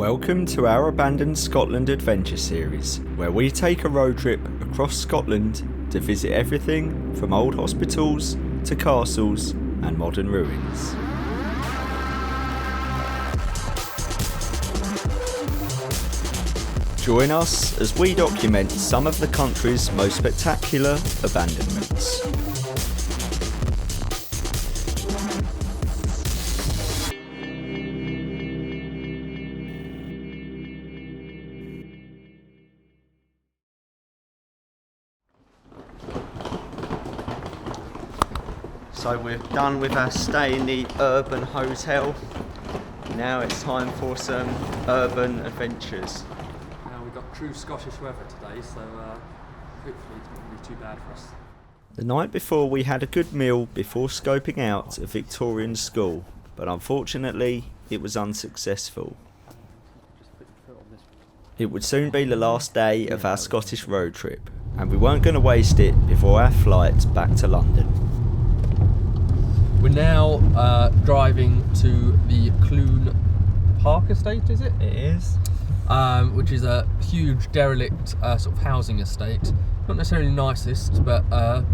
Welcome to our Abandoned Scotland Adventure series, where we take a road trip across Scotland to visit everything from old hospitals to castles and modern ruins. Join us as we document some of the country's most spectacular abandonments. So we're done with our stay in the urban hotel. Now it's time for some urban adventures. We've got true Scottish weather today, so hopefully it won't be too bad for us. The night before we had a good meal before scoping out a Victorian school, but unfortunately it was unsuccessful. It would soon be the last day of our Scottish road trip, and we weren't going to waste it before our flight back to London. We're now driving to the Clune Park estate, is it? It is. Which is a huge derelict sort of housing estate. Not necessarily nicest, but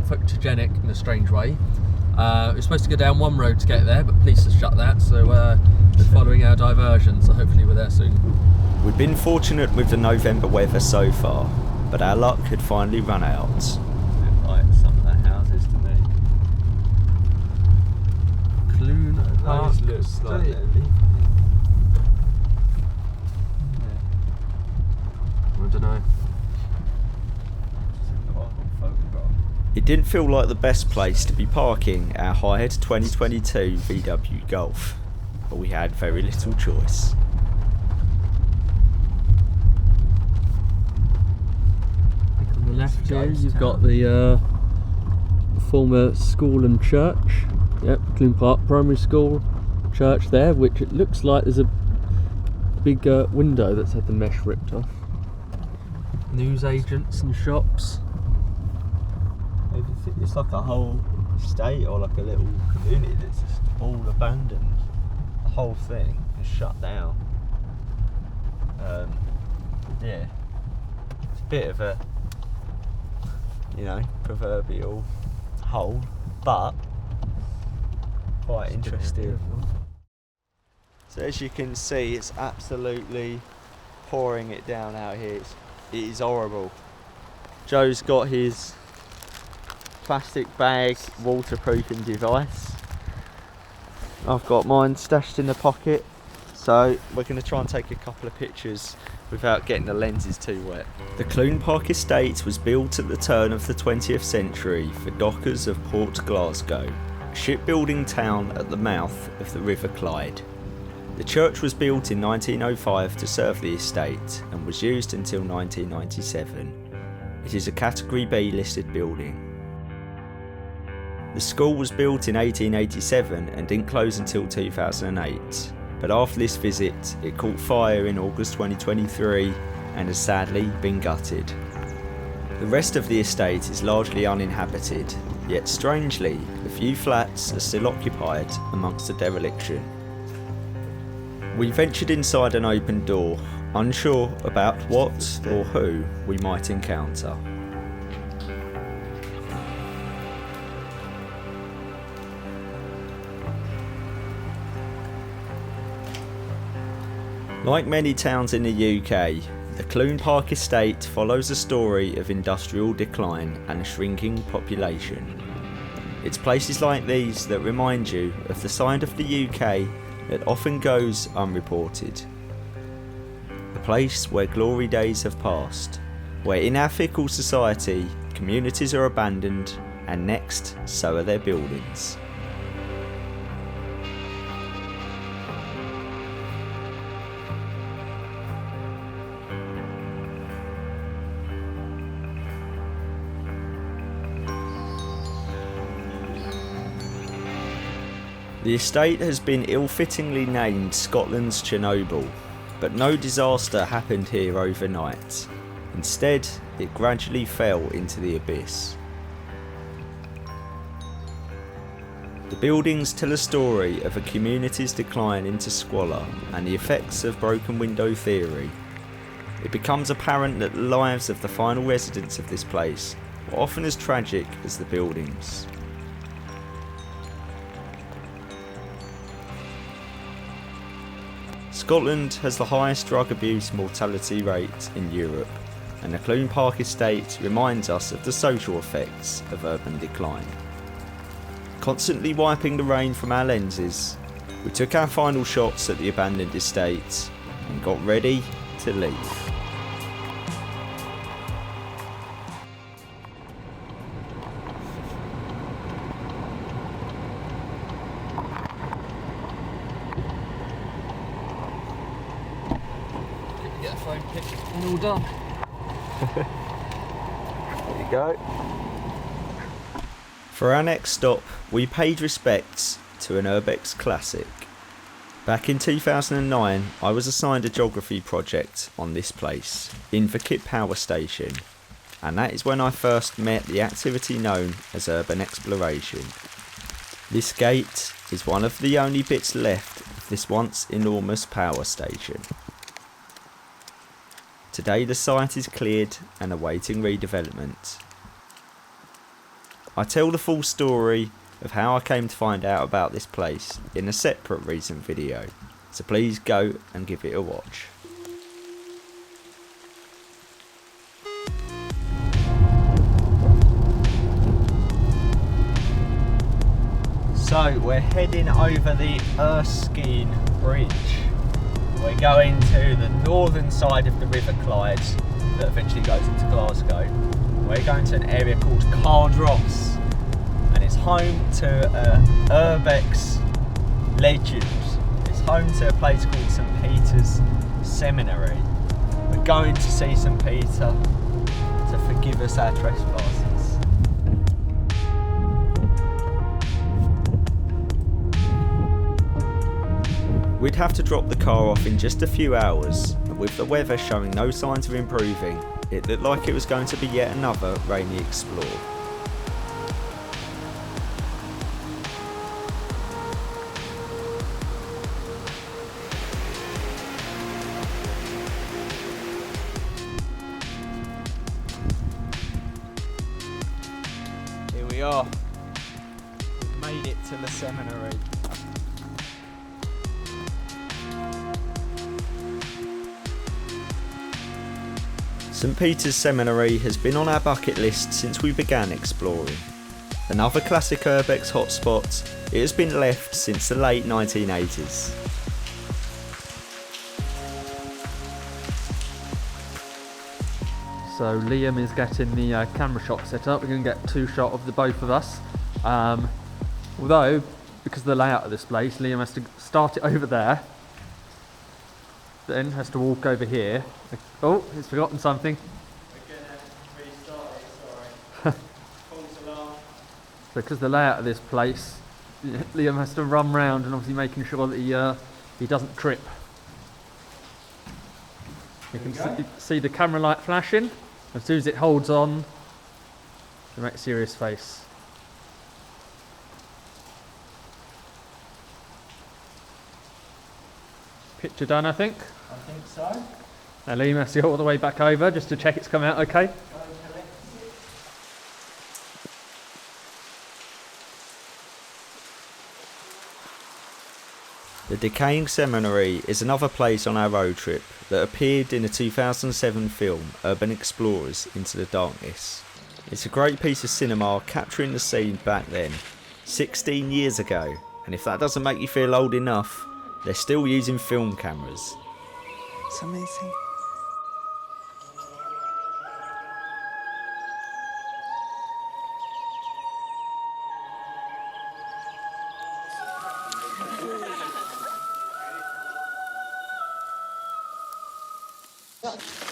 photogenic in a strange way. We're supposed to go down one road to get there, but police have shut that, so we're following our diversion, so hopefully we're there soon. We've been fortunate with the November weather so far, but our luck had finally run out. Like some of the houses to me. Clune Park. Looks like they're I don't know. It didn't feel like the best place to be parking our hired 2022 VW Golf, but we had very little choice. On the left here, you've got the former school and church. Yep, Clune Park Primary School, church there, which it looks like there's a big window that's had the mesh ripped off. News agents and shops. It's like a whole estate or like a little community that's just all abandoned. The whole thing is shut down. Yeah, it's a bit of a, proverbial hole, but quite interesting. So as you can see, it's absolutely pouring it down out here. It is horrible. Joe's got his plastic bag waterproofing device. I've got mine stashed in the pocket, so we're going to try and take a couple of pictures without getting the lenses too wet. The Clune Park estate was built at the turn of the 20th century for dockers of Port Glasgow, a shipbuilding town at the mouth of the River Clyde. The church was built in 1905 to serve the estate and was used until 1997. It is a Category B listed building. The school was built in 1887 and didn't close until 2008, but after this visit it caught fire in August 2023 and has sadly been gutted. The rest of the estate is largely uninhabited, yet strangely a few flats are still occupied amongst the dereliction. We ventured inside an open door, unsure about what or who we might encounter. Like many towns in the UK, the Clune Park estate follows a story of industrial decline and a shrinking population. It's places like these that remind you of the side of the UK that often goes unreported. A place where glory days have passed, where in our fickle society, communities are abandoned and next, so are their buildings. The estate has been ill-fittingly named Scotland's Chernobyl, but no disaster happened here overnight. Instead, it gradually fell into the abyss. The buildings tell a story of a community's decline into squalor and the effects of broken window theory. It becomes apparent that the lives of the final residents of this place were often as tragic as the buildings. Scotland has the highest drug abuse mortality rate in Europe, and the Clune Park estate reminds us of the social effects of urban decline. Constantly wiping the rain from our lenses, we took our final shots at the abandoned estate and got ready to leave. Get the phone picked and all done. There you go. For our next stop, we paid respects to an urbex classic. Back in 2009, I was assigned a geography project on this place, Inverkip Power Station, and that is when I first met the activity known as urban exploration. This gate is one of the only bits left of this once enormous power station. Today the site is cleared and awaiting redevelopment. I tell the full story of how I came to find out about this place in a separate recent video, so please go and give it a watch. So we're heading over the Erskine Bridge. We're going to the northern side of the River Clyde that eventually goes into Glasgow. We're going to an area called Cardross, and it's home to urbex legend. It's home to a place called St Peters Seminary. We're going to see St Peter to forgive us our trespasses. We'd have to drop the car off in just a few hours, and with the weather showing no signs of improving, it looked like it was going to be yet another rainy explore. Here we are. We've made it to the seminary. St Peters Seminary has been on our bucket list since we began exploring. Another classic urbex hotspot, it has been left since the late 1980s. So Liam is getting the camera shot set up. We're going to get two shots of the both of us. Although, because of the layout of this place, Liam has to start it over there. Then has to walk over here. Oh, he's forgotten something. We're gonna restart it, sorry. False alarm. So because of the layout of this place, Liam has to run round and obviously making sure that he doesn't trip. You can see the camera light flashing. As soon as it holds on, you make a serious face. Picture done, I think. I think so. Now Liam has to go all the way back over just to check it's come out okay. The Decaying Seminary is another place on our road trip that appeared in the 2007 film Urban Explorers Into the Darkness. It's a great piece of cinema capturing the scene back then, 16 years ago, and if that doesn't make you feel old enough, they're still using film cameras. It's amazing.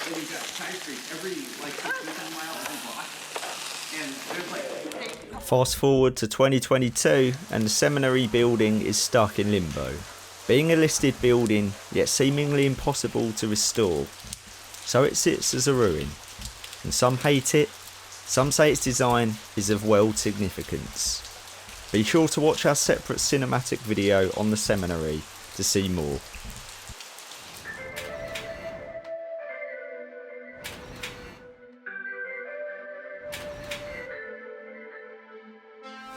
You've got side streets every like 10 miles of the block, and there's like. Fast forward to 2022 and the seminary building is stuck in limbo. Being a listed building, yet seemingly impossible to restore. So it sits as a ruin. And some hate it, some say its design is of world significance. Be sure to watch our separate cinematic video on the seminary to see more.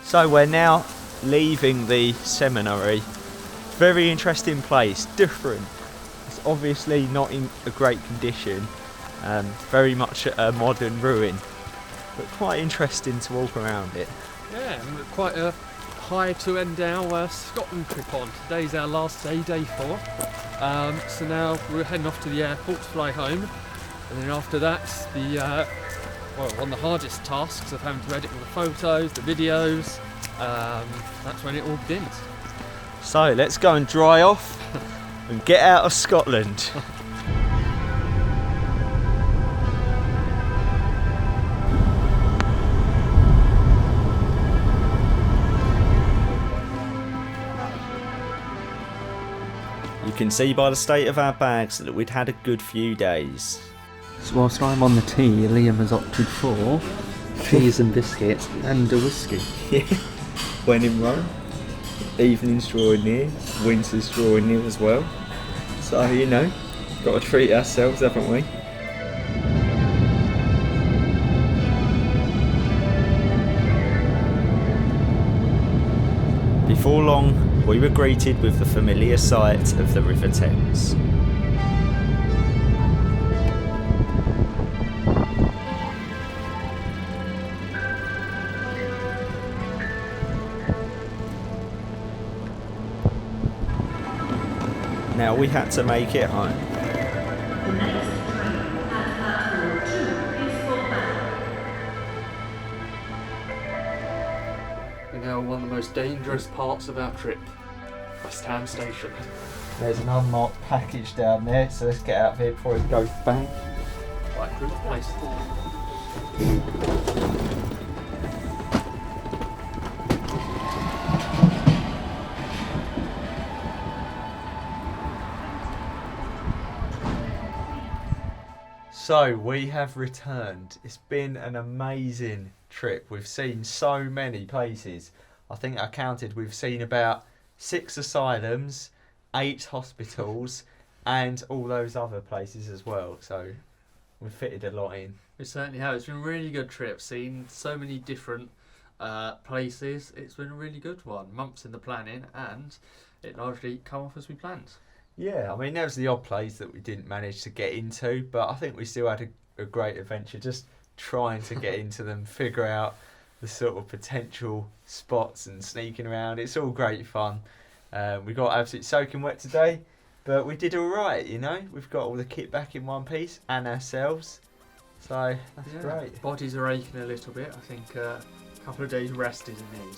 So we're now leaving the seminary. Very interesting place, different. It's obviously not in a great condition, very much a modern ruin, but quite interesting to walk around it. Yeah, and quite a high to end our Scotland trip on. Today's our last day, day 4. So now we're heading off to the airport to fly home, and then after that, one of the hardest tasks of having to edit all the photos, the videos, that's when it all begins. So let's go and dry off and get out of Scotland. You can see by the state of our bags that we'd had a good few days. So whilst I'm on the tea, Liam has opted for cheese and biscuits and a whiskey. Yeah. When in Rome, evening's drawing near, winter's drawing near as well. So, you know, got to treat ourselves, haven't we? Before long, we were greeted with the familiar sight of the River Thames. Now we had to make it home. We're now on one of the most dangerous parts of our trip, West Ham Station. There's an unmarked package down there, so let's get out of here before it goes bang. Quite a good place. So we have returned. It's been an amazing trip. We've seen so many places. I think I counted, we've seen about 6 asylums, 8 hospitals, and all those other places as well. So we've fitted a lot in. We certainly have. It's been a really good trip. Seen so many different places. It's been a really good one. Months in the planning, and it largely come off as we planned. Yeah, I mean, there was the odd place that we didn't manage to get into, but I think we still had a great adventure just trying to get into them, figure out the sort of potential spots and sneaking around. It's all great fun. We got absolutely soaking wet today, but we did all right, you know. We've got all the kit back in one piece and ourselves, so that's great. Bodies are aching a little bit. I think a couple of days rest is in need.